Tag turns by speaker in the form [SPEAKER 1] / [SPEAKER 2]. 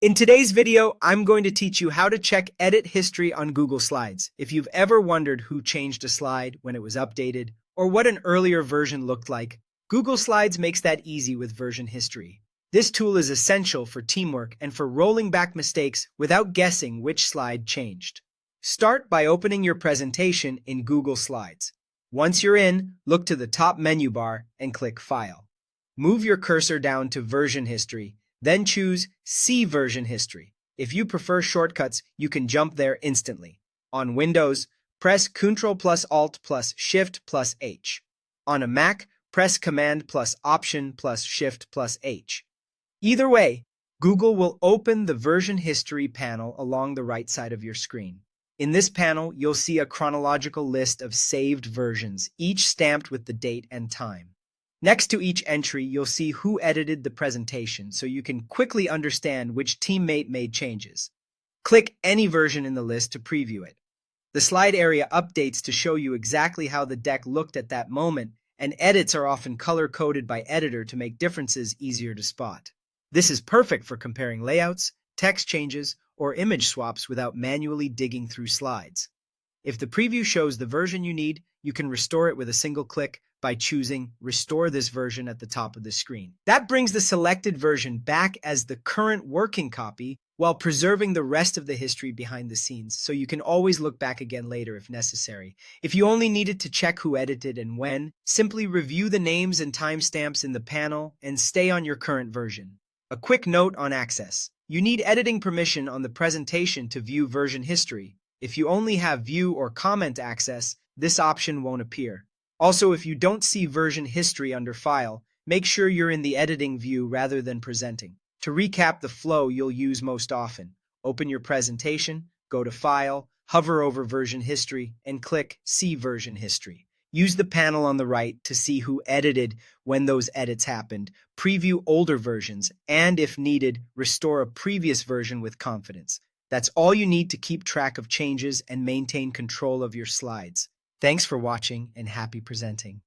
[SPEAKER 1] In today's video, I'm going to teach you how to check edit history on Google Slides. If you've ever wondered who changed a slide, when it was updated, or what an earlier version looked like, Google Slides makes that easy with version history. This tool is essential for teamwork and for rolling back mistakes without guessing which slide changed. Start by opening your presentation in Google Slides. Once you're in, look to the top menu bar and click File. Move your cursor down to Version History, then choose See Version History. If you prefer shortcuts, you can jump there instantly. On Windows, press Ctrl plus Alt plus Shift plus H. On a Mac, press Command plus Option plus Shift plus H. Either way, Google will open the Version History panel along the right side of your screen. In this panel, you'll see a chronological list of saved versions, each stamped with the date and time. Next to each entry, you'll see who edited the presentation, so you can quickly understand which teammate made changes. Click any version in the list to preview it. The slide area updates to show you exactly how the deck looked at that moment, and edits are often color-coded by editor to make differences easier to spot. This is perfect for comparing layouts, text changes, or image swaps without manually digging through slides. If the preview shows the version you need, you can restore it with a single click by choosing Restore this version at the top of the screen. That brings the selected version back as the current working copy while preserving the rest of the history behind the scenes, so you can always look back again later if necessary. If you only needed to check who edited and when, simply review the names and timestamps in the panel and stay on your current version. A quick note on access. You need editing permission on the presentation to view version history. If you only have view or comment access, this option won't appear. Also, if you don't see version history under File, make sure you're in the editing view rather than presenting. To recap the flow you'll use most often, open your presentation, go to File, hover over version history, and click See Version History. Use the panel on the right to see who edited when those edits happened, preview older versions, and if needed, restore a previous version with confidence. That's all you need to keep track of changes and maintain control of your slides. Thanks for watching and happy presenting.